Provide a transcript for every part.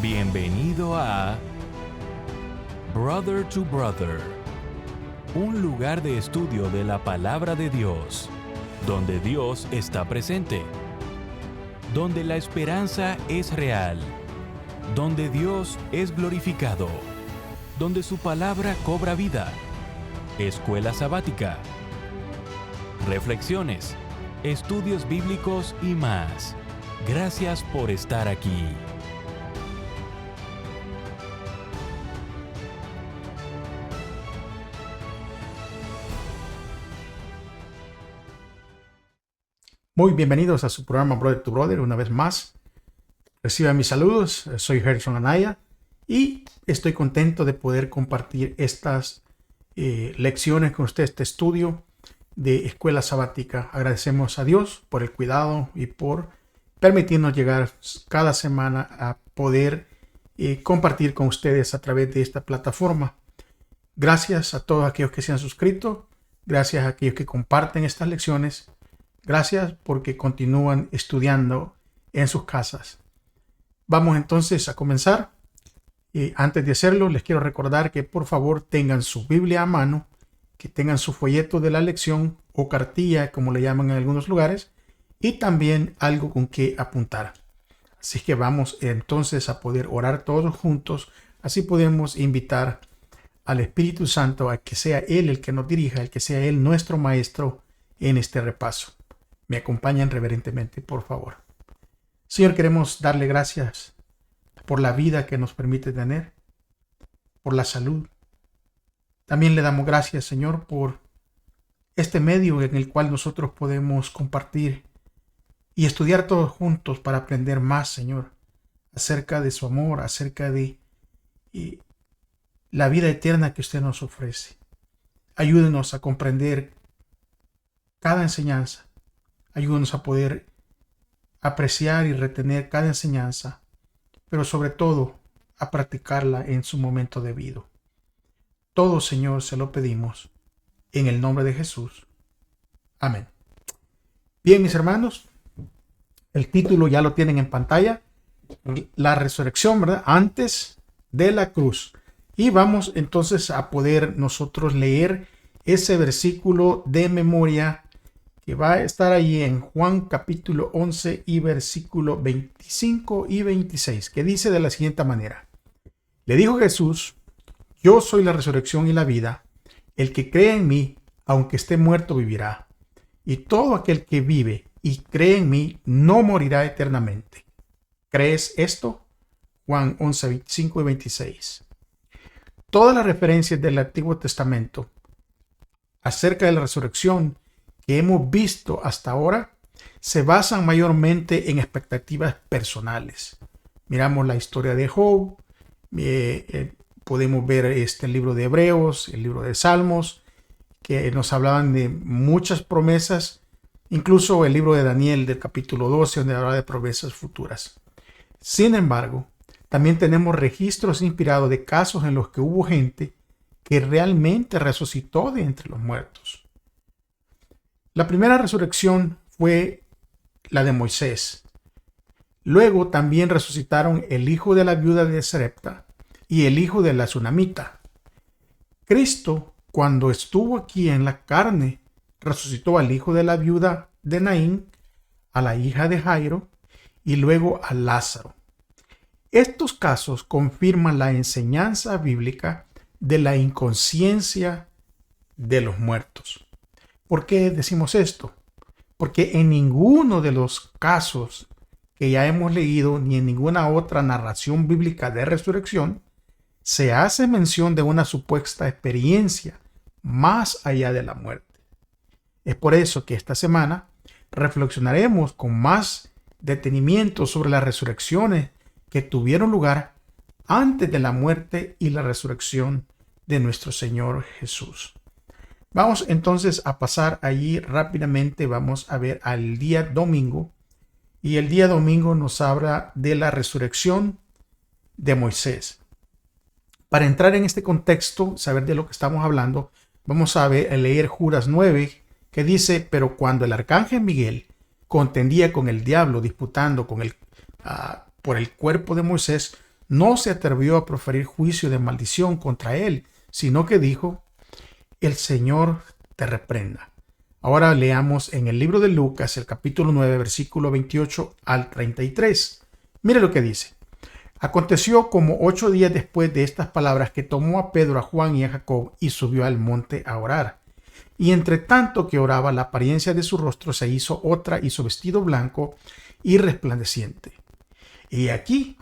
Bienvenido a Brother to Brother, un lugar de estudio de la palabra de Dios, donde Dios está presente, donde la esperanza es real, donde Dios es glorificado, donde su palabra cobra vida. Escuela sabática, reflexiones, estudios bíblicos y más. Gracias por estar aquí. Muy bienvenidos a su programa Brother to Brother una vez más. Reciban mis saludos, soy Gerson Anaya y estoy contento de poder compartir estas lecciones con ustedes, este estudio de escuela sabática. Agradecemos a Dios por el cuidado y por permitirnos llegar cada semana a poder compartir con ustedes a través de esta plataforma. Gracias a todos aquellos que se han suscrito, gracias a aquellos que comparten estas lecciones. Gracias porque continúan estudiando en sus casas. Vamos entonces a comenzar. Antes de hacerlo, les quiero recordar que por favor tengan su Biblia a mano, que tengan su folleto de la lección o cartilla, como le llaman en algunos lugares, y también algo con que apuntar. Así que vamos entonces a poder orar todos juntos. Así podemos invitar al Espíritu Santo a que sea Él el que nos dirija, el que sea Él nuestro maestro en este repaso. Me acompañan reverentemente, por favor. Señor, queremos darle gracias por la vida que nos permite tener, por la salud. También le damos gracias, Señor, por este medio en el cual nosotros podemos compartir y estudiar todos juntos para aprender más, Señor, acerca de su amor, acerca de la vida eterna que usted nos ofrece. Ayúdenos a comprender cada enseñanza. Ayúdanos a poder apreciar y retener cada enseñanza, pero sobre todo a practicarla en su momento debido. Todo, Señor, se lo pedimos en el nombre de Jesús. Amén. Bien, mis hermanos, el título ya lo tienen en pantalla. La resurrección, ¿verdad? Antes de la cruz. Y vamos entonces a poder nosotros leer ese versículo de memoria que va a estar ahí en Juan capítulo 11 y versículo 25 y 26, que dice de la siguiente manera. Le dijo Jesús: yo soy la resurrección y la vida. El que cree en mí, aunque esté muerto, vivirá. Y todo aquel que vive y cree en mí no morirá eternamente. ¿Crees esto? Juan 11, 25 y 26. Todas las referencias del Antiguo Testamento acerca de la resurrección que hemos visto hasta ahora se basan mayormente en expectativas personales. Miramos la historia de Job, podemos ver el libro de Hebreos, el libro de Salmos, que nos hablaban de muchas promesas, incluso el libro de Daniel del capítulo 12, donde habla de promesas futuras. Sin embargo, también tenemos registros inspirados de casos en los que hubo gente que realmente resucitó de entre los muertos. La primera resurrección fue la de Moisés. Luego también resucitaron el hijo de la viuda de Sarepta y el hijo de la Sunamita. Cristo, cuando estuvo aquí en la carne, resucitó al hijo de la viuda de Naín, a la hija de Jairo y luego a Lázaro. Estos casos confirman la enseñanza bíblica de la inconsciencia de los muertos. ¿Por qué decimos esto? Porque en ninguno de los casos que ya hemos leído, ni en ninguna otra narración bíblica de resurrección, se hace mención de una supuesta experiencia más allá de la muerte. Es por eso que esta semana reflexionaremos con más detenimiento sobre las resurrecciones que tuvieron lugar antes de la muerte y la resurrección de nuestro Señor Jesús. Vamos entonces a pasar allí rápidamente. Vamos a ver al día domingo. Y el día domingo nos habla de la resurrección de Moisés. Para entrar en este contexto, saber de lo que estamos hablando, vamos a leer Judas 9, que dice: pero cuando el arcángel Miguel contendía con el diablo, disputando por el cuerpo de Moisés, no se atrevió a proferir juicio de maldición contra él, sino que dijo: el Señor te reprenda. Ahora leamos en el libro de Lucas, el capítulo 9, versículo 28 al 33. Mire lo que dice. Aconteció como 8 días después de estas palabras que tomó a Pedro, a Juan y a Jacob y subió al monte a orar. Y entre tanto que oraba, la apariencia de su rostro se hizo otra y su vestido blanco y resplandeciente. Y aquí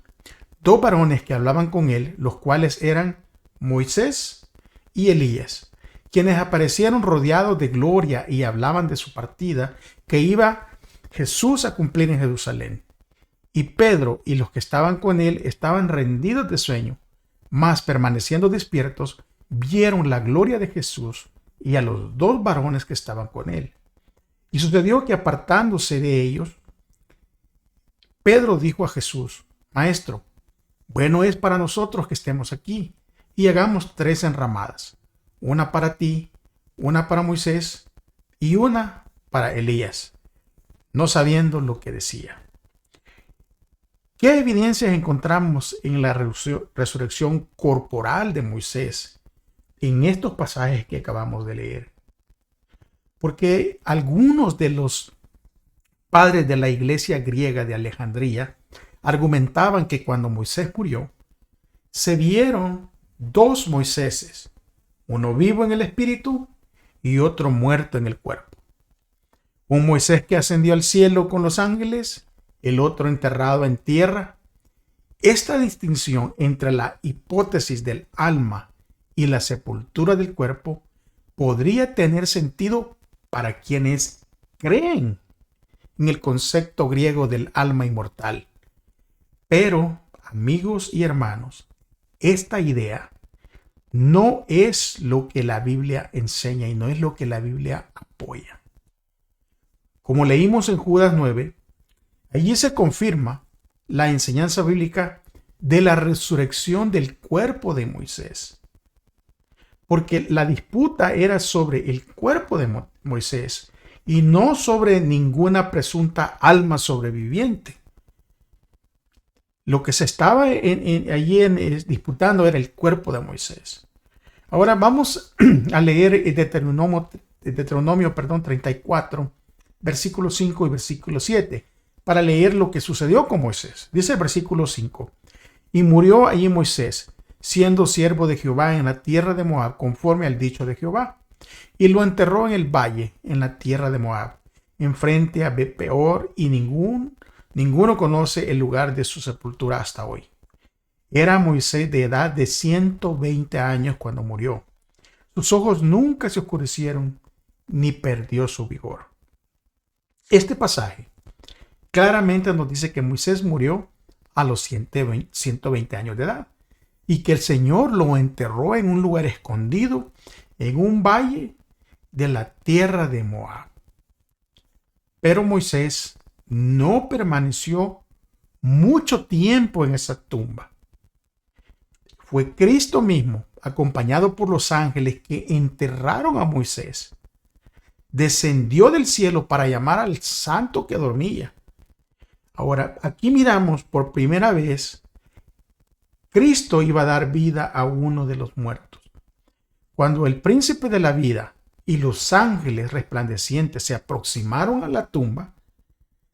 2 varones que hablaban con él, los cuales eran Moisés y Elías, quienes aparecieron rodeados de gloria y hablaban de su partida que iba Jesús a cumplir en Jerusalén. Y Pedro y los que estaban con él estaban rendidos de sueño, mas permaneciendo despiertos, vieron la gloria de Jesús y a los 2 varones que estaban con él. Y sucedió que apartándose de ellos, Pedro dijo a Jesús: Maestro, bueno es para nosotros que estemos aquí, y hagamos 3 enramadas, una para ti, una para Moisés y una para Elías, no sabiendo lo que decía. ¿Qué evidencias encontramos en la resurrección corporal de Moisés en estos pasajes que acabamos de leer? Porque algunos de los padres de la iglesia griega de Alejandría argumentaban que cuando Moisés murió, se vieron 2 Moiséses, uno vivo en el espíritu y otro muerto en el cuerpo. Un Moisés que ascendió al cielo con los ángeles, el otro enterrado en tierra. Esta distinción entre la hipótesis del alma y la sepultura del cuerpo podría tener sentido para quienes creen en el concepto griego del alma inmortal. Pero, amigos y hermanos, esta idea no es lo que la Biblia enseña y no es lo que la Biblia apoya. Como leímos en Judas 9, allí se confirma la enseñanza bíblica de la resurrección del cuerpo de Moisés. Porque la disputa era sobre el cuerpo de Moisés y no sobre ninguna presunta alma sobreviviente. Lo que se estaba allí disputando era el cuerpo de Moisés. Ahora vamos a leer Deuteronomio 34, versículo 5 y versículo 7, para leer lo que sucedió con Moisés. Dice el versículo 5: Y murió allí Moisés, siendo siervo de Jehová en la tierra de Moab, conforme al dicho de Jehová. Y lo enterró en el valle, en la tierra de Moab, enfrente a Bet-peor, y ninguno conoce el lugar de su sepultura hasta hoy. Era Moisés de edad de 120 años cuando murió. Sus ojos nunca se oscurecieron, ni perdió su vigor. Este pasaje claramente nos dice que Moisés murió a los 120 años de edad y que el Señor lo enterró en un lugar escondido, en un valle de la tierra de Moab. Pero Moisés no permaneció mucho tiempo en esa tumba. Fue Cristo mismo, acompañado por los ángeles que enterraron a Moisés. Descendió del cielo para llamar al santo que dormía. Ahora, aquí miramos por primera vez, Cristo iba a dar vida a uno de los muertos. Cuando el príncipe de la vida y los ángeles resplandecientes se aproximaron a la tumba,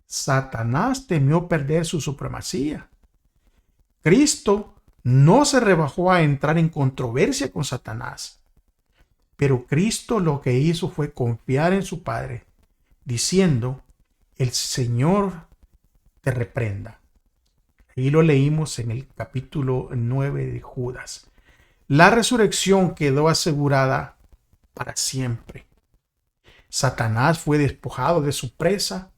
Satanás temió perder su supremacía. Cristo no se rebajó a entrar en controversia con Satanás, pero Cristo lo que hizo fue confiar en su Padre, diciendo: el Señor te reprenda. Y lo leímos en el capítulo 9 de Judas. La resurrección quedó asegurada para siempre. Satanás fue despojado de su presa.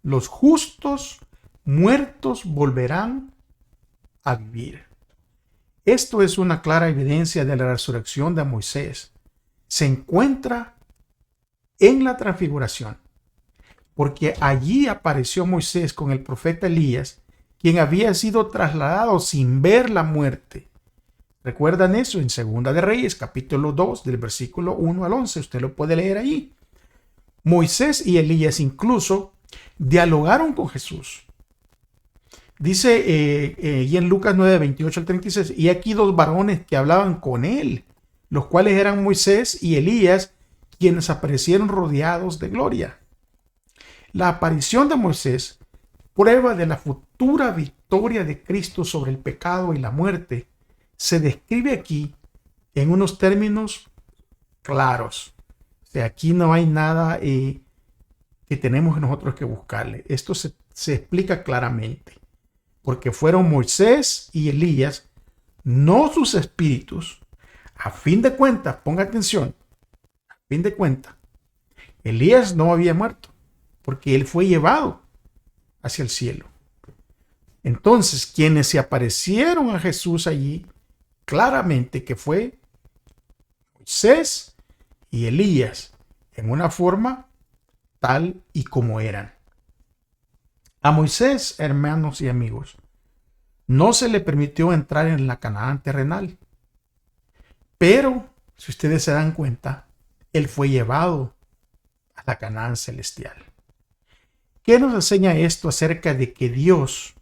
Los justos muertos volverán a vivir. Esto es una clara evidencia de la resurrección de Moisés. Se encuentra en la transfiguración, porque allí apareció Moisés con el profeta Elías, quien había sido trasladado sin ver la muerte. ¿Recuerdan eso? En Segunda de Reyes, capítulo 2, del versículo 1 al 11. Usted lo puede leer ahí. Moisés y Elías incluso dialogaron con Jesús. Dice y en Lucas 9, 28 al 36, y aquí dos varones que hablaban con él, los cuales eran Moisés y Elías, quienes aparecieron rodeados de gloria. La aparición de Moisés, prueba de la futura victoria de Cristo sobre el pecado y la muerte, se describe aquí en unos términos claros. O sea, aquí no hay nada que tenemos nosotros que buscarle. Esto se explica claramente. Porque fueron Moisés y Elías, no sus espíritus. A fin de cuentas, ponga atención, a fin de cuentas, Elías no había muerto, porque él fue llevado hacia el cielo. Entonces, quienes se aparecieron a Jesús allí, claramente que fue Moisés y Elías, en una forma tal y como eran. A Moisés, hermanos y amigos, no se le permitió entrar en la Canaán terrenal. Pero, si ustedes se dan cuenta, él fue llevado a la Canaán celestial. ¿Qué nos enseña esto acerca de que Dios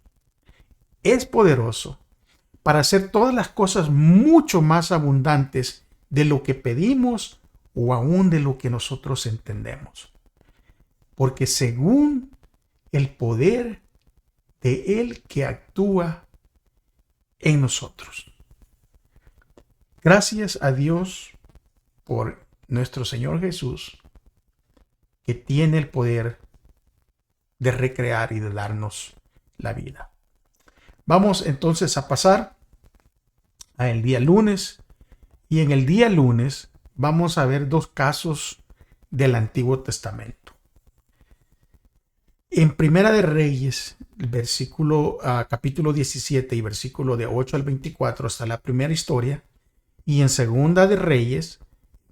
es poderoso para hacer todas las cosas mucho más abundantes de lo que pedimos o aún de lo que nosotros entendemos? Porque según el poder de Él que actúa en nosotros. Gracias a Dios por nuestro Señor Jesús, que tiene el poder de recrear y de darnos la vida. Vamos entonces a pasar al día lunes, y en el día lunes vamos a ver dos casos del Antiguo Testamento. En Primera de Reyes, capítulo 17 y versículo de 8 al 24 está la primera historia, y en Segunda de Reyes,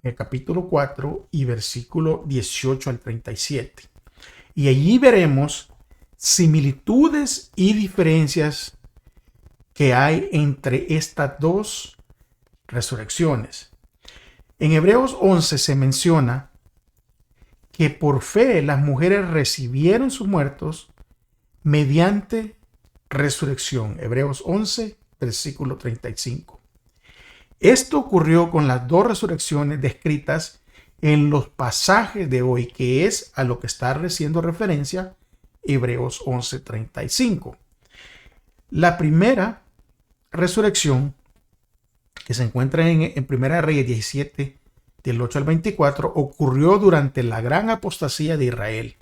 el capítulo 4 y versículo 18 al 37. Y allí veremos similitudes y diferencias que hay entre estas dos resurrecciones. En Hebreos 11 se menciona que por fe las mujeres recibieron sus muertos mediante resurrección. Hebreos 11, versículo 35. Esto ocurrió con las dos resurrecciones descritas en los pasajes de hoy, que es a lo que está haciendo referencia Hebreos 11, 35. La primera resurrección, que se encuentra en Primera Reyes 17, del 8 al 24, ocurrió durante la gran apostasía de Israel,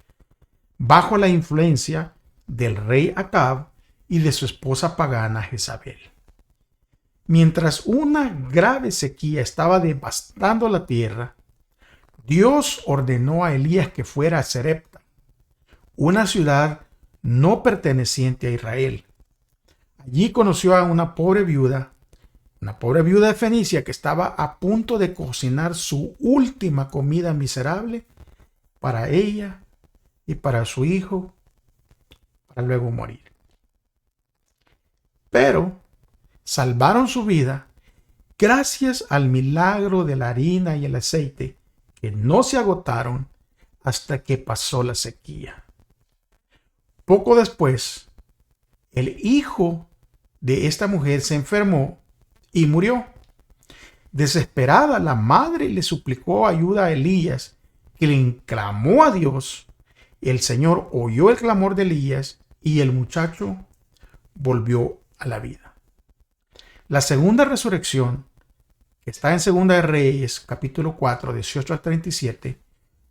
bajo la influencia del rey Acab y de su esposa pagana Jezabel. Mientras una grave sequía estaba devastando la tierra, Dios ordenó a Elías que fuera a Sarepta, una ciudad no perteneciente a Israel. Allí conoció a una pobre viuda de Fenicia, que estaba a punto de cocinar su última comida miserable para ella y para su hijo, para luego morir. Pero salvaron su vida gracias al milagro de la harina y el aceite, que no se agotaron hasta que pasó la sequía. Poco después, el hijo de esta mujer se enfermó y murió. Desesperada, la madre le suplicó ayuda a Elías, que le clamó a Dios. El Señor oyó el clamor de Elías y el muchacho volvió a la vida. La segunda resurrección, que está en Segunda de Reyes, capítulo 4, 18 al 37,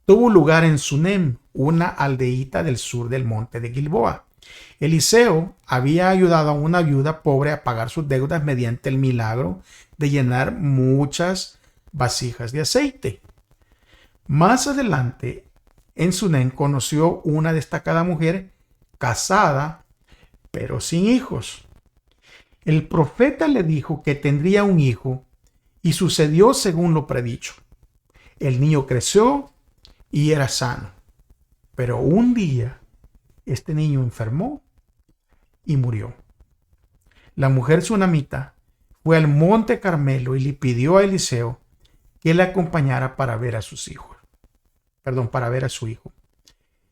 tuvo lugar en Sunem, una aldeíta del sur del monte de Gilboa. Eliseo había ayudado a una viuda pobre a pagar sus deudas mediante el milagro de llenar muchas vasijas de aceite. Más adelante, en Sunem conoció una destacada mujer casada, pero sin hijos. El profeta le dijo que tendría un hijo, y sucedió según lo predicho. El niño creció y era sano, pero un día este niño enfermó y murió. La mujer sunamita fue al monte Carmelo y le pidió a Eliseo que le acompañara para ver a sus hijos. Para ver a su hijo.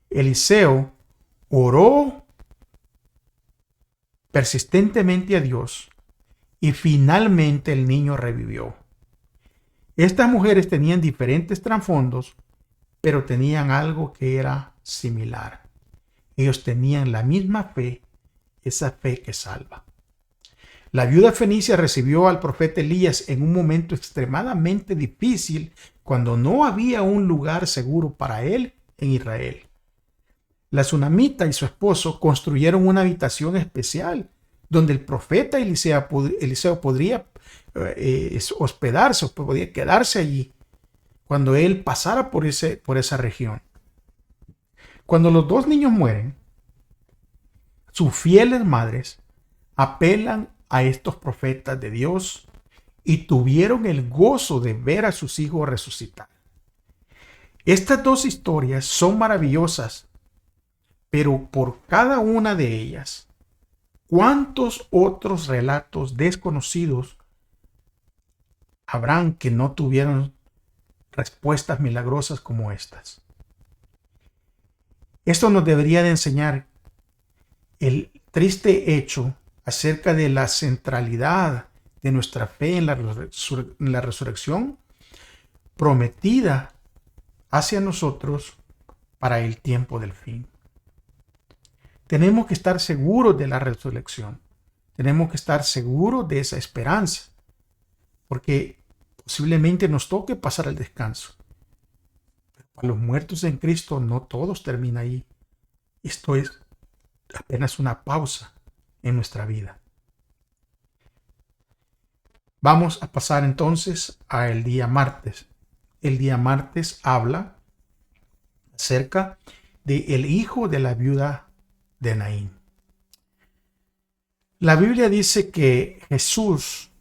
Eliseo oró persistentemente a Dios y finalmente el niño revivió. Estas mujeres tenían diferentes trasfondos, pero tenían algo que era similar. Ellos tenían la misma fe, esa fe que salva. La viuda fenicia recibió al profeta Elías en un momento extremadamente difícil, cuando no había un lugar seguro para él en Israel. La sunamita y su esposo construyeron una habitación especial donde el profeta Eliseo podría hospedarse, podría quedarse allí cuando él pasara por esa región. Cuando los dos niños mueren, sus fieles madres apelan a estos profetas de Dios y tuvieron el gozo de ver a sus hijos resucitar. Estas dos historias son maravillosas, pero por cada una de ellas, ¿cuántos otros relatos desconocidos habrán que no tuvieron respuestas milagrosas como estas? Esto nos debería de enseñar el triste hecho acerca de la centralidad de nuestra fe en la resurrección prometida hacia nosotros para el tiempo del fin. Tenemos que estar seguros de la resurrección. Tenemos que estar seguros de esa esperanza, porque posiblemente nos toque pasar al descanso. Pero para los muertos en Cristo no todos terminan ahí. Esto es apenas una pausa en nuestra vida. Vamos a pasar entonces al día martes. El día martes habla acerca del hijo de la viuda de Naín. La Biblia dice que Jesús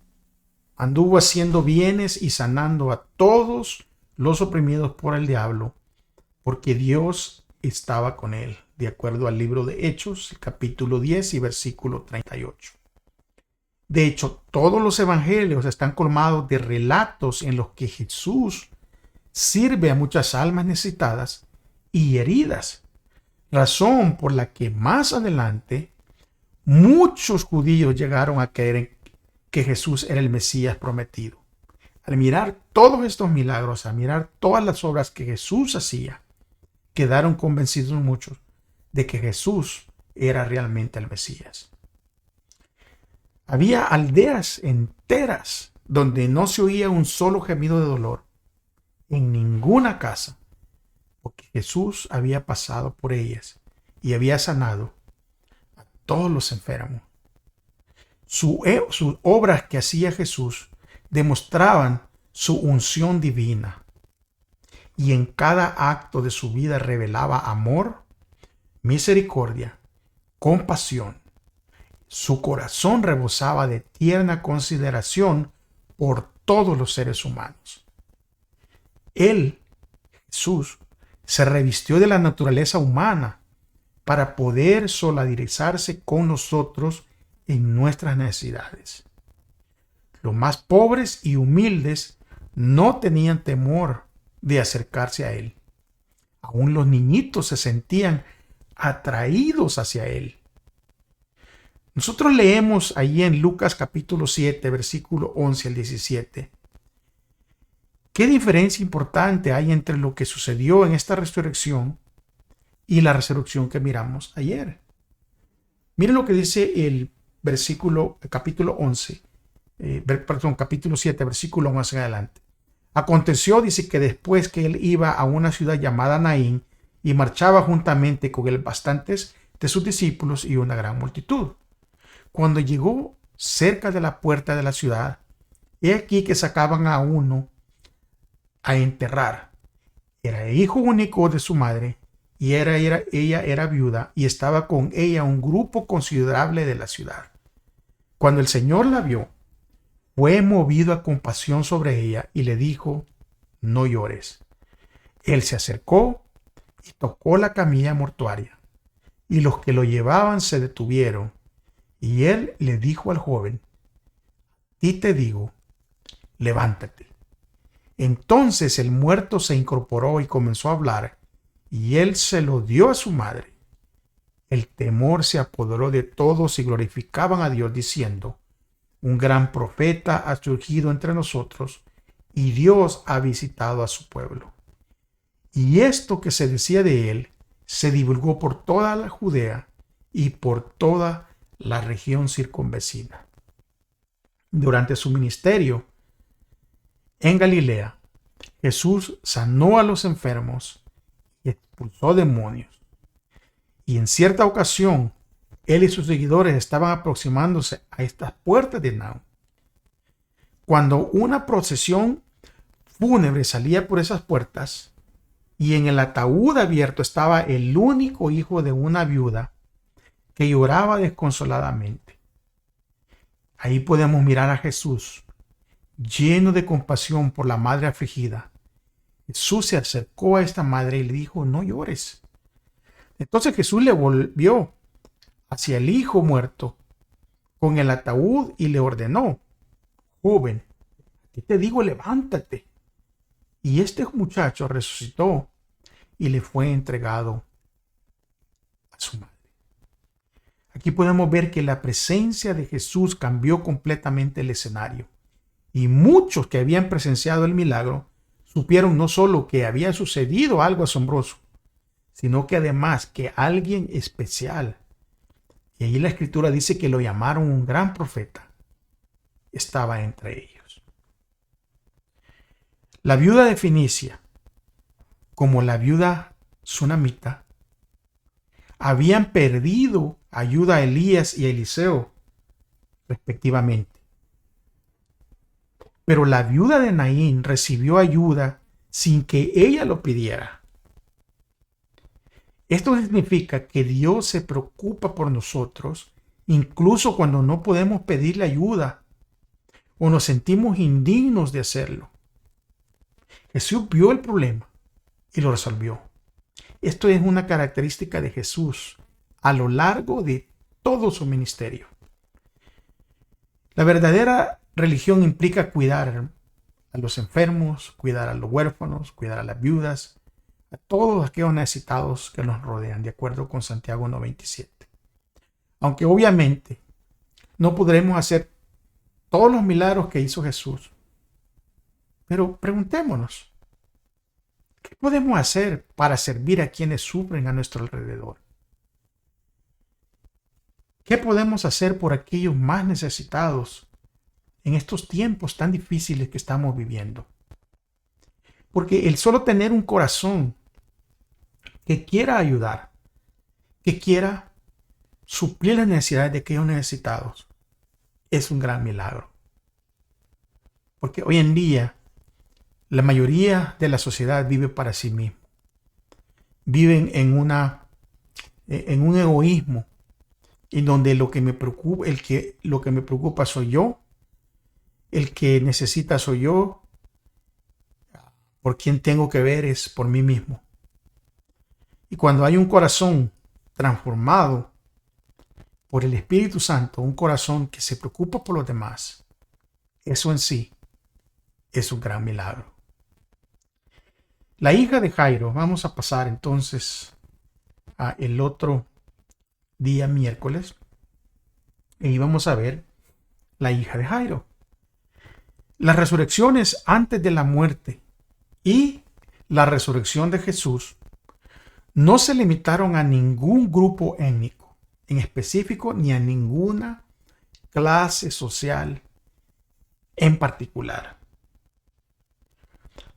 anduvo haciendo bienes y sanando a todos los oprimidos por el diablo, porque Dios estaba con él, de acuerdo al libro de Hechos, capítulo 10 y versículo 38. De hecho, todos los evangelios están colmados de relatos en los que Jesús sirve a muchas almas necesitadas y heridas, razón por la que más adelante muchos judíos llegaron a creer en que Jesús era el Mesías prometido. Al mirar todos estos milagros, al mirar todas las obras que Jesús hacía, quedaron convencidos muchos de que Jesús era realmente el Mesías. Había aldeas enteras donde no se oía un solo gemido de dolor en ninguna casa, porque Jesús había pasado por ellas y había sanado a todos los enfermos. Sus obras que hacía Jesús demostraban su unción divina, y en cada acto de su vida revelaba amor, misericordia, compasión. Su corazón rebosaba de tierna consideración por todos los seres humanos. Él, Jesús, se revistió de la naturaleza humana para poder solidarizarse con nosotros en nuestras necesidades. Los más pobres y humildes no tenían temor de acercarse a Él. Aún los niñitos se sentían atraídos hacia Él. Nosotros leemos allí en Lucas capítulo 7, versículo 11 al 17. ¿Qué diferencia importante hay entre lo que sucedió en esta resurrección y la resurrección que miramos ayer? Miren lo que dice el capítulo 7, versículo 11 en adelante. Aconteció, dice, que después que él iba a una ciudad llamada Naín y marchaba juntamente con él bastantes de sus discípulos y una gran multitud. Cuando llegó cerca de la puerta de la ciudad, he aquí que sacaban a uno a enterrar. Era hijo único de su madre y ella era viuda, y estaba con ella un grupo considerable de la ciudad. Cuando el Señor la vio, fue movido a compasión sobre ella y le dijo: no llores. Él se acercó y tocó la camilla mortuaria, y los que lo llevaban se detuvieron, y él le dijo al joven: a ti te digo, levántate. Entonces el muerto se incorporó y comenzó a hablar, y él se lo dio a su madre. el temor se apoderó de todos y glorificaban a Dios diciendo: un gran profeta ha surgido entre nosotros y Dios ha visitado a su pueblo. Y esto que se decía de él se divulgó por toda la Judea y por toda la región circunvecina. Durante su ministerio en Galilea, Jesús sanó a los enfermos y expulsó demonios. Y en cierta ocasión, él y sus seguidores estaban aproximándose a estas puertas de Naúm, cuando una procesión fúnebre salía por esas puertas y en el ataúd abierto estaba el único hijo de una viuda que lloraba desconsoladamente. Ahí podemos mirar a Jesús, lleno de compasión por la madre afligida. Jesús se acercó a esta madre y le dijo: no llores. Entonces Jesús le volvió hacia el hijo muerto con el ataúd y le ordenó: joven, te digo, levántate. Y este muchacho resucitó y le fue entregado a su madre. Aquí podemos ver que la presencia de Jesús cambió completamente el escenario. Y muchos que habían presenciado el milagro supieron no solo que había sucedido algo asombroso, sino que además que alguien especial, y ahí la escritura dice que lo llamaron un gran profeta, estaba entre ellos. La viuda de Fenicia, como la viuda sunamita, habían perdido ayuda a Elías y a Eliseo, respectivamente. Pero la viuda de Naín recibió ayuda sin que ella lo pidiera. Esto significa que Dios se preocupa por nosotros, incluso cuando no podemos pedirle ayuda o nos sentimos indignos de hacerlo. Jesús vio el problema y lo resolvió. Esto es una característica de Jesús a lo largo de todo su ministerio. La verdadera religión implica cuidar a los enfermos, cuidar a los huérfanos, cuidar a las viudas, a todos aquellos necesitados que nos rodean, de acuerdo con Santiago 1:27. Aunque obviamente no podremos hacer todos los milagros que hizo Jesús, pero preguntémonos, ¿qué podemos hacer para servir a quienes sufren a nuestro alrededor? ¿Qué podemos hacer por aquellos más necesitados en estos tiempos tan difíciles que estamos viviendo? Porque el solo tener un corazón que quiera ayudar, que quiera suplir las necesidades de aquellos necesitados, es un gran milagro. Porque hoy en día la mayoría de la sociedad vive para sí mismo. Viven en un egoísmo en donde lo que me preocupa soy yo, el que necesita soy yo, por quien tengo que ver es por mí mismo. Y cuando hay un corazón transformado por el Espíritu Santo, un corazón que se preocupa por los demás, eso en sí es un gran milagro. La hija de Jairo, vamos a pasar entonces a el otro día miércoles y vamos a ver la hija de Jairo. Las resurrecciones antes de la muerte y la resurrección de Jesús no se limitaron a ningún grupo étnico en específico ni a ninguna clase social en particular.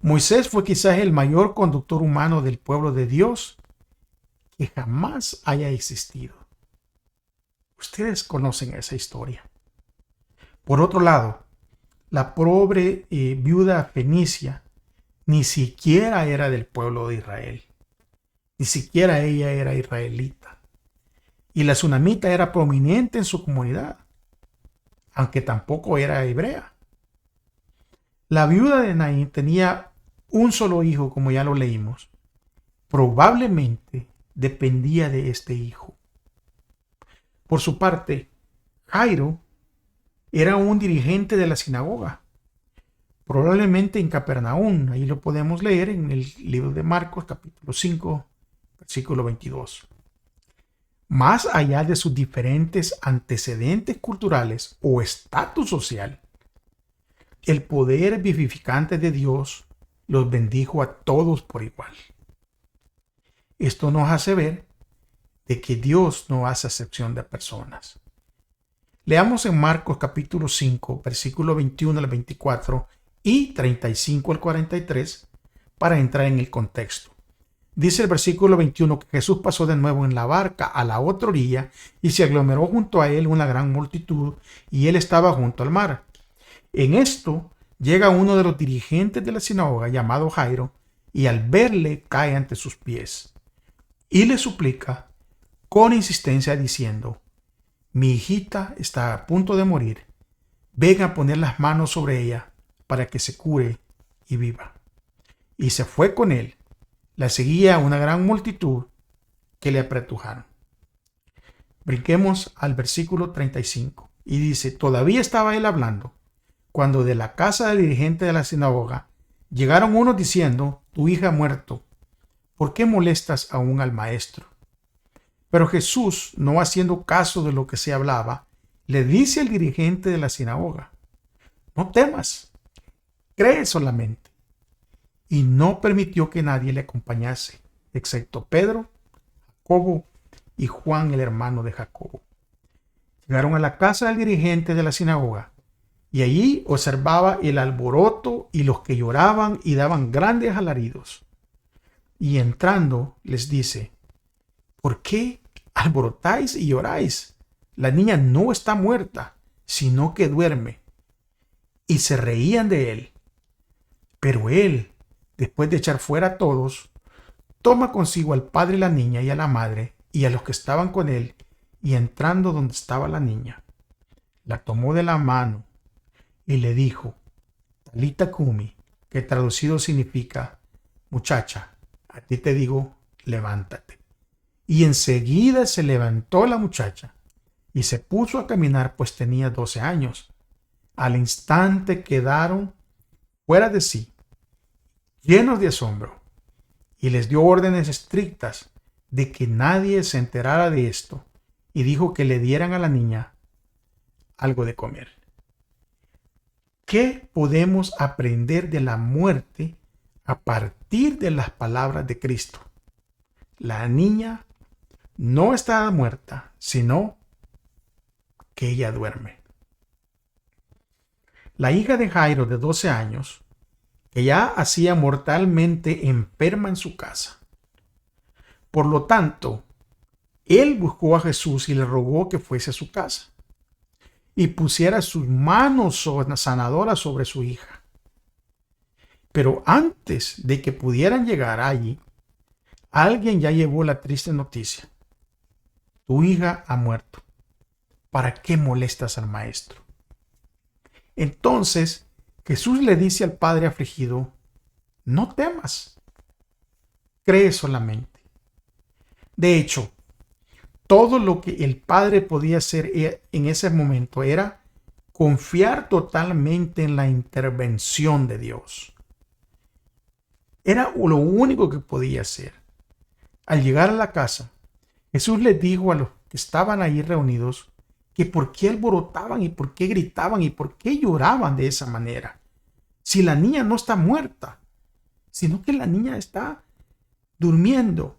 Moisés fue quizás el mayor conductor humano del pueblo de Dios que jamás haya existido. Ustedes conocen esa historia. Por otro lado, la pobre viuda fenicia ni siquiera era del pueblo de Israel. Ni siquiera ella era israelita. Y la sunamita era prominente en su comunidad, aunque tampoco era hebrea. La viuda de Naín tenía un solo hijo, como ya lo leímos. Probablemente dependía de este hijo. Por su parte, Jairo era un dirigente de la sinagoga, probablemente en Capernaum. Ahí lo podemos leer en el libro de Marcos, capítulo 5, versículo 22. más allá de sus diferentes antecedentes culturales o estatus social. El poder vivificante de Dios los bendijo a todos por igual. Esto nos hace ver de que Dios no hace acepción de personas. Leamos en Marcos capítulo 5, versículo 21 al 24 y 35 al 43 para entrar en el contexto. Dice el versículo 21 que Jesús pasó de nuevo en la barca a la otra orilla y se aglomeró junto a él una gran multitud y él estaba junto al mar. En esto llega uno de los dirigentes de la sinagoga llamado Jairo y al verle cae ante sus pies y le suplica con insistencia diciendo: mi hijita está a punto de morir, ven a poner las manos sobre ella para que se cure y viva. Y se fue con él. La seguía una gran multitud que le apretujaron. Brinquemos al versículo 35 y dice: todavía estaba él hablando, cuando de la casa del dirigente de la sinagoga llegaron unos diciendo: tu hija ha muerto, ¿por qué molestas aún al maestro? Pero Jesús, no haciendo caso de lo que se hablaba, le dice al dirigente de la sinagoga: no temas, cree solamente. Y no permitió que nadie le acompañase, excepto Pedro, Jacobo y Juan, el hermano de Jacobo. Llegaron a la casa del dirigente de la sinagoga, y allí observaba el alboroto y los que lloraban y daban grandes alaridos. Y entrando les dice: ¿por qué alborotáis y lloráis? La niña no está muerta, sino que duerme. Y se reían de él. Pero él, después de echar fuera a todos, toma consigo al padre y la niña y a la madre y a los que estaban con él, y entrando donde estaba la niña, la tomó de la mano y le dijo: Talita Kumi, que traducido significa: muchacha, a ti te digo, levántate. Y enseguida se levantó la muchacha y se puso a caminar, pues tenía 12 años. Al instante quedaron fuera de sí, llenos de asombro, y les dio órdenes estrictas de que nadie se enterara de esto, y dijo que le dieran a la niña algo de comer. ¿Qué podemos aprender de la muerte a partir de las palabras de Cristo? La niña no está muerta, sino que ella duerme. La hija de Jairo, de 12 años, que ya hacía mortalmente enferma en su casa. Por lo tanto, él buscó a Jesús y le rogó que fuese a su casa y pusiera sus manos sanadoras sobre su hija. Pero antes de que pudieran llegar allí, alguien ya llevó la triste noticia: tu hija ha muerto. ¿Para qué molestas al maestro? Entonces Jesús le dice al padre afligido: no temas, cree solamente. De hecho, todo lo que el padre podía hacer en ese momento era confiar totalmente en la intervención de Dios. Era lo único que podía hacer. Al llegar a la casa, Jesús les dijo a los que estaban ahí reunidos que por qué alborotaban y por qué gritaban y por qué lloraban de esa manera. Si la niña no está muerta, sino que la niña está durmiendo.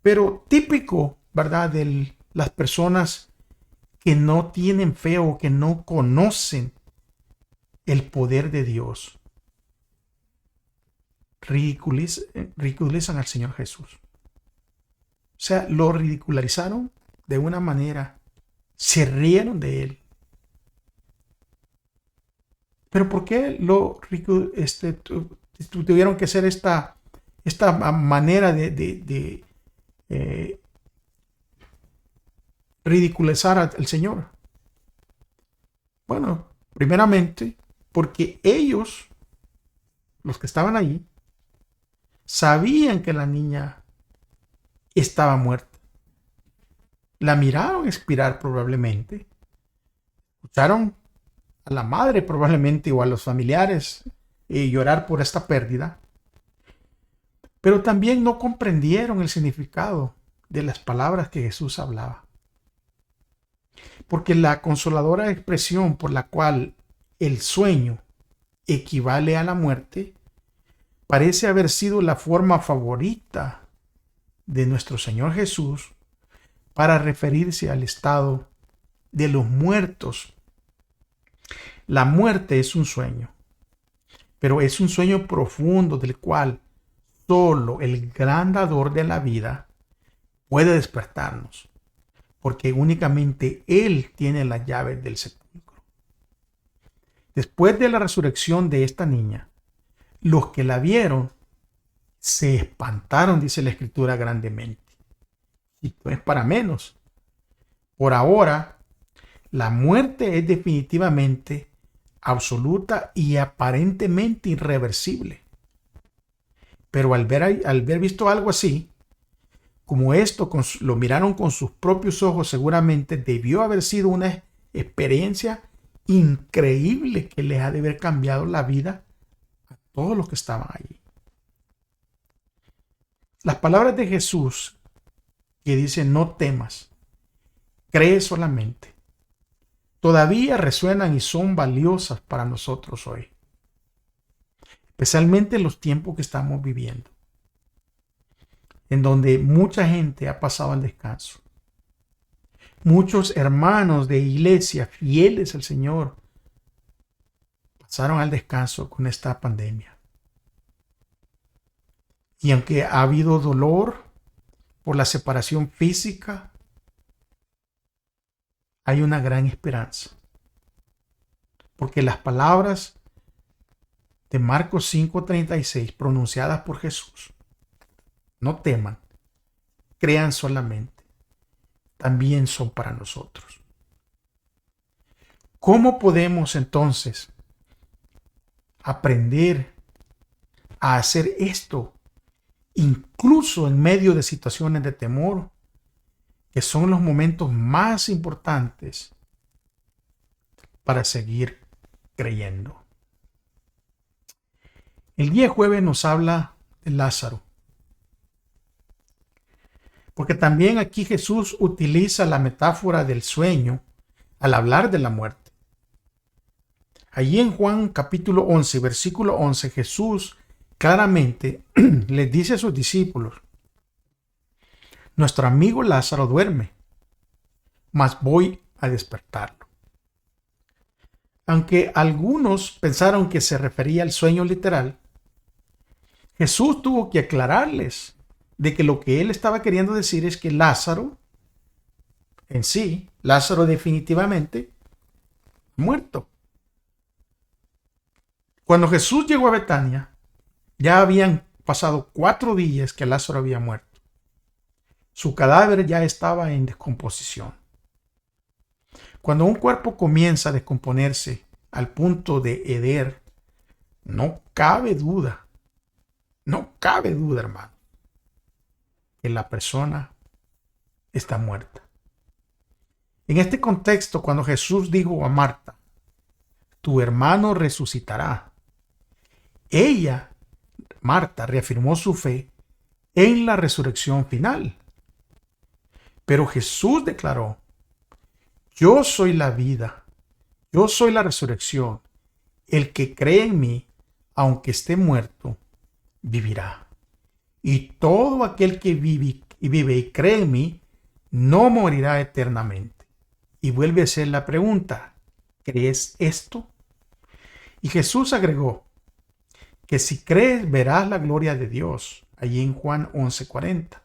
Pero típico, ¿verdad?, de las personas que no tienen fe o que no conocen el poder de Dios. Ridiculizan al Señor Jesús. O sea, lo ridicularizaron de una manera, se rieron de él. Pero ¿por qué tuvieron que hacer esta manera de ridiculizar al Señor? Bueno, primeramente, porque ellos, los que estaban allí, sabían que la niña estaba muerta. La miraron expirar probablemente. Escucharon a la madre probablemente o a los familiares llorar por esta pérdida. Pero también no comprendieron el significado de las palabras que Jesús hablaba. Porque la consoladora expresión por la cual el sueño equivale a la muerte parece haber sido la forma favorita de nuestro Señor Jesús para referirse al estado de los muertos. La muerte es un sueño, pero es un sueño profundo del cual solo el gran dador de la vida puede despertarnos, porque únicamente Él tiene las llaves del sepulcro. Después de la resurrección de esta niña, los que la vieron se espantaron, dice la Escritura, grandemente. Y no es para menos. Por ahora, la muerte es definitivamente absoluta y aparentemente irreversible. Pero al ver visto algo así, como esto lo miraron con sus propios ojos, seguramente debió haber sido una experiencia increíble que les ha de haber cambiado la vida a todos los que estaban allí. Las palabras de Jesús que dicen no temas, cree solamente, todavía resuenan y son valiosas para nosotros hoy, especialmente en los tiempos que estamos viviendo, en donde mucha gente ha pasado al descanso. Muchos hermanos de iglesia fieles al Señor pasaron al descanso con esta pandemia. Y aunque ha habido dolor por la separación física, hay una gran esperanza. Porque las palabras de Marcos 5:36 pronunciadas por Jesús, no teman, crean solamente, también son para nosotros. ¿Cómo podemos entonces aprender a hacer esto, incluso en medio de situaciones de temor, que son los momentos más importantes para seguir creyendo? El día jueves nos habla de Lázaro, porque también aquí Jesús utiliza la metáfora del sueño al hablar de la muerte. Allí en Juan capítulo 11, versículo 11, Jesús claramente les dice a sus discípulos: nuestro amigo Lázaro duerme, mas voy a despertarlo. Aunque algunos pensaron que se refería al sueño literal, Jesús tuvo que aclararles de que lo que él estaba queriendo decir es que Lázaro en sí, Lázaro definitivamente muerto. Cuando Jesús llegó a Betania, ya habían pasado 4 días que Lázaro había muerto. Su cadáver ya estaba en descomposición. Cuando un cuerpo comienza a descomponerse al punto de heder, no cabe duda, hermano, que la persona está muerta. En este contexto, cuando Jesús dijo a Marta: tu hermano resucitará, ella, Marta, reafirmó su fe en la resurrección final. Pero Jesús declaró: yo soy la vida, yo soy la resurrección. El que cree en mí, aunque esté muerto, vivirá. Y todo aquel que vive y cree en mí, no morirá eternamente. Y vuelve a hacer la pregunta: ¿crees esto? Y Jesús agregó que si crees verás la gloria de Dios. Allí en Juan 11:40.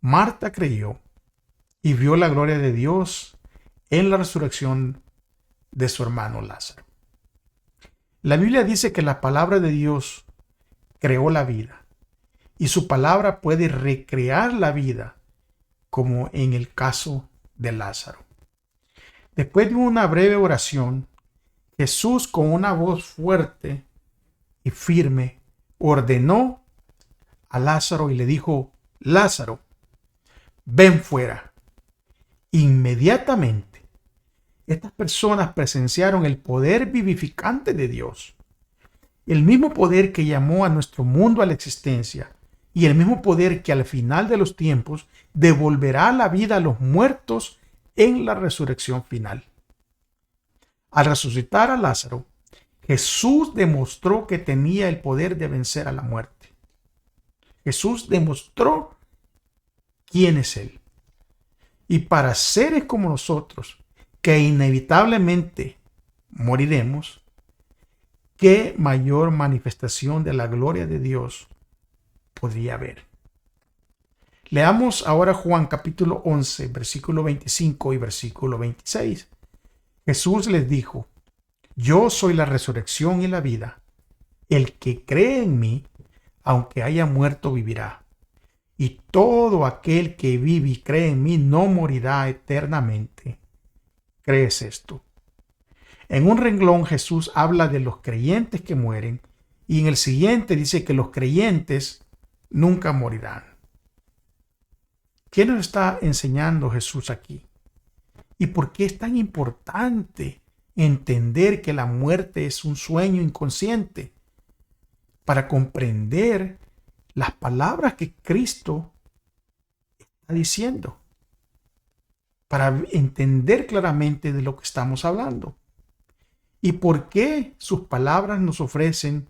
Marta creyó y vio la gloria de Dios en la resurrección de su hermano Lázaro. La Biblia dice que la palabra de Dios creó la vida y su palabra puede recrear la vida, como en el caso de Lázaro. Después de una breve oración, Jesús, con una voz fuerte y firme, ordenó a Lázaro y le dijo: Lázaro, ven fuera. Inmediatamente, estas personas presenciaron el poder vivificante de Dios, el mismo poder que llamó a nuestro mundo a la existencia y el mismo poder que al final de los tiempos devolverá la vida a los muertos en la resurrección final. Al resucitar a Lázaro, Jesús demostró que tenía el poder de vencer a la muerte. Jesús demostró quién es Él. Y para seres como nosotros, que inevitablemente moriremos, ¿qué mayor manifestación de la gloria de Dios podría haber? Leamos ahora Juan capítulo 11, versículo 25 y versículo 26. Jesús les dijo: yo soy la resurrección y la vida. El que cree en mí, aunque haya muerto, vivirá. Y todo aquel que vive y cree en mí no morirá eternamente. ¿Crees esto? En un renglón Jesús habla de los creyentes que mueren y en el siguiente dice que los creyentes nunca morirán. ¿Qué nos está enseñando Jesús aquí? ¿Y por qué es tan importante entender que la muerte es un sueño inconsciente? Para comprender las palabras que Cristo está diciendo, para entender claramente de lo que estamos hablando y por qué sus palabras nos ofrecen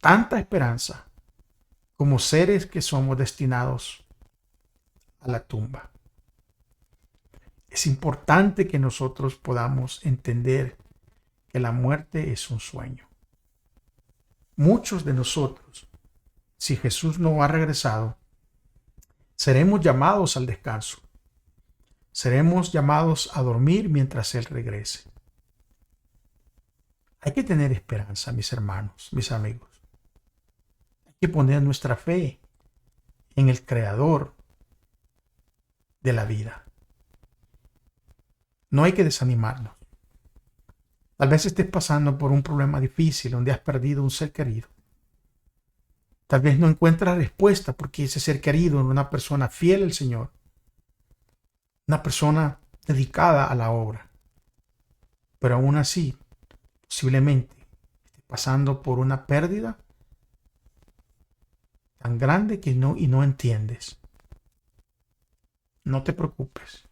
tanta esperanza como seres que somos destinados a la tumba. Es importante que nosotros podamos entender que la muerte es un sueño. Muchos de nosotros, si Jesús no ha regresado, seremos llamados al descanso. Seremos llamados a dormir mientras Él regrese. Hay que tener esperanza, mis hermanos, mis amigos. Hay que poner nuestra fe en el Creador de la vida. No hay que desanimarnos. Tal vez estés pasando por un problema difícil donde has perdido un ser querido. Tal vez no encuentras respuesta porque ese ser querido es una persona fiel al Señor, una persona dedicada a la obra. Pero aún así, posiblemente estés pasando por una pérdida tan grande que no entiendes. No te preocupes.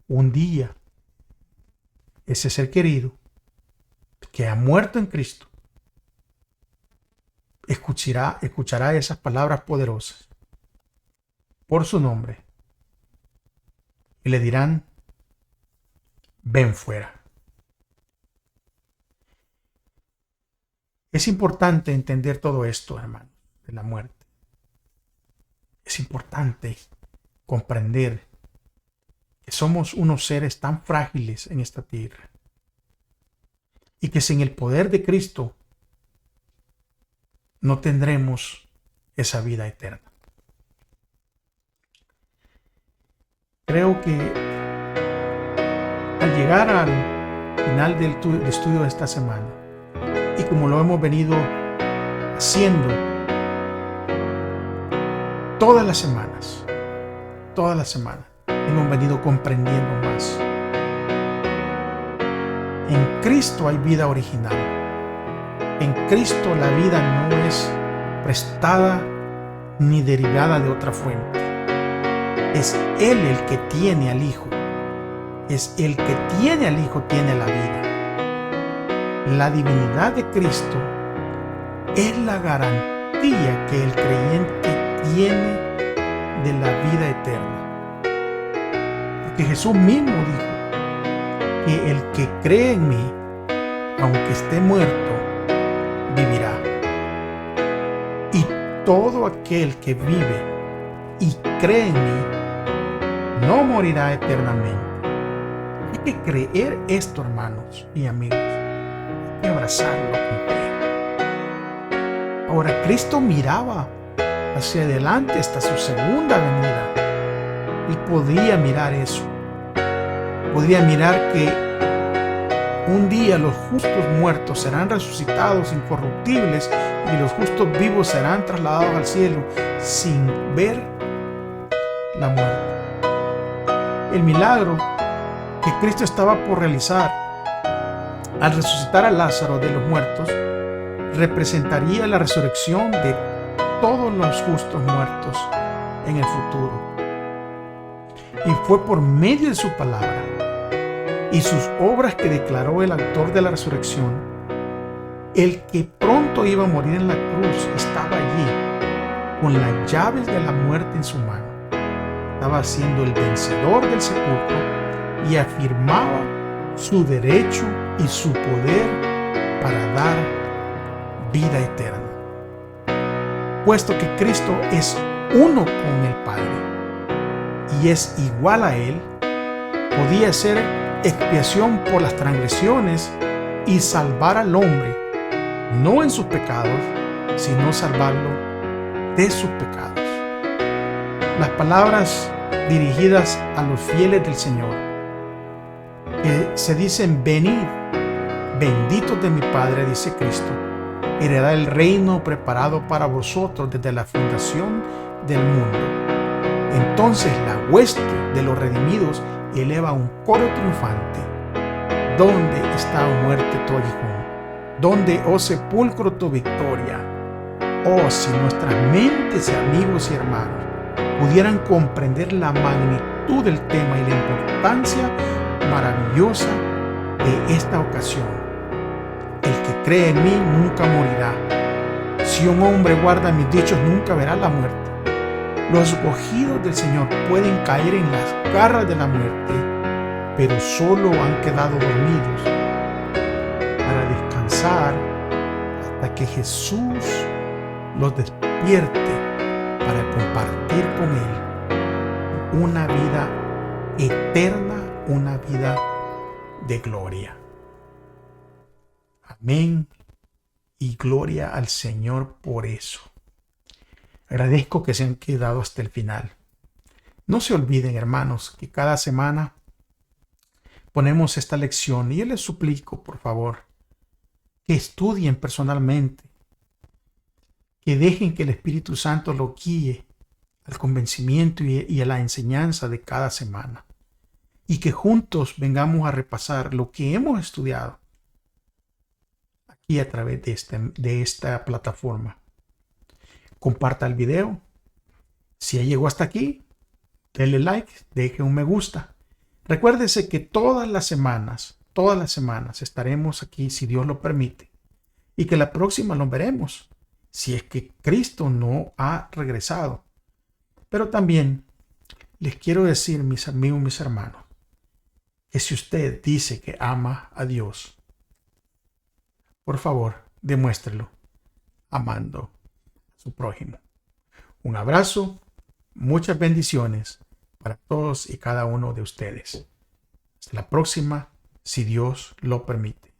Un día ese ser querido que ha muerto en Cristo escuchará esas palabras poderosas por su nombre y le dirán: ven fuera. Es importante entender todo esto, hermanos, de la muerte. Es importante comprender que somos unos seres tan frágiles en esta tierra y que sin el poder de Cristo no tendremos esa vida eterna. Creo que al llegar al final del estudio de esta semana, y como lo hemos venido haciendo todas las semanas, hemos venido comprendiendo más. En Cristo hay vida original. En Cristo la vida no es prestada ni derivada de otra fuente. Es Él el que tiene al Hijo. Es el que tiene al Hijo, tiene la vida. La divinidad de Cristo es la garantía que el creyente tiene de la vida eterna. Porque Jesús mismo dijo que el que cree en mí, aunque esté muerto, vivirá. Y todo aquel que vive y cree en mí no morirá eternamente. Hay que creer esto, hermanos y amigos. Hay que abrazarlo con fe. Ahora, Cristo miraba hacia adelante hasta su segunda venida. Él podía mirar eso. Podría mirar que un día los justos muertos serán resucitados incorruptibles y los justos vivos serán trasladados al cielo sin ver la muerte. El milagro que Cristo estaba por realizar al resucitar a Lázaro de los muertos representaría la resurrección de todos los justos muertos en el futuro. Y fue por medio de su palabra y sus obras que declaró el autor de la resurrección, el que pronto iba a morir en la cruz estaba allí con las llaves de la muerte en su mano. Estaba siendo el vencedor del sepulcro y afirmaba su derecho y su poder para dar vida eterna. Puesto que Cristo es uno con el Padre y es igual a Él, podía ser expiación por las transgresiones y salvar al hombre, no en sus pecados, sino salvarlo de sus pecados. Las palabras dirigidas a los fieles del Señor, que se dicen: venid, benditos de mi Padre, dice Cristo, heredad el reino preparado para vosotros desde la fundación del mundo. Entonces la hueste de los redimidos eleva un coro triunfante. ¿Dónde está, oh muerte, tu aguijón? ¿Dónde, oh sepulcro, tu victoria? Oh, si nuestras mentes, amigos y hermanos, pudieran comprender la magnitud del tema y la importancia maravillosa de esta ocasión. El que cree en mí nunca morirá. Si un hombre guarda mis dichos, nunca verá la muerte. Los escogidos del Señor pueden caer en las garras de la muerte, pero solo han quedado dormidos para descansar hasta que Jesús los despierte para compartir con Él una vida eterna, una vida de gloria. Amén y gloria al Señor por eso. Agradezco que se han quedado hasta el final. No se olviden, hermanos, que cada semana ponemos esta lección y yo les suplico, por favor, que estudien personalmente, que dejen que el Espíritu Santo lo guíe al convencimiento y a la enseñanza de cada semana, y que juntos vengamos a repasar lo que hemos estudiado aquí a través de esta plataforma. Comparta el video. Si ya llegó hasta aquí, denle like, deje un me gusta. Recuérdese que todas las semanas estaremos aquí, si Dios lo permite, y que la próxima lo veremos, si es que Cristo no ha regresado. Pero también les quiero decir, mis amigos, mis hermanos, que si usted dice que ama a Dios, por favor, demuéstrelo amando a su prójimo. Un abrazo, muchas bendiciones para todos y cada uno de ustedes. Hasta la próxima, si Dios lo permite.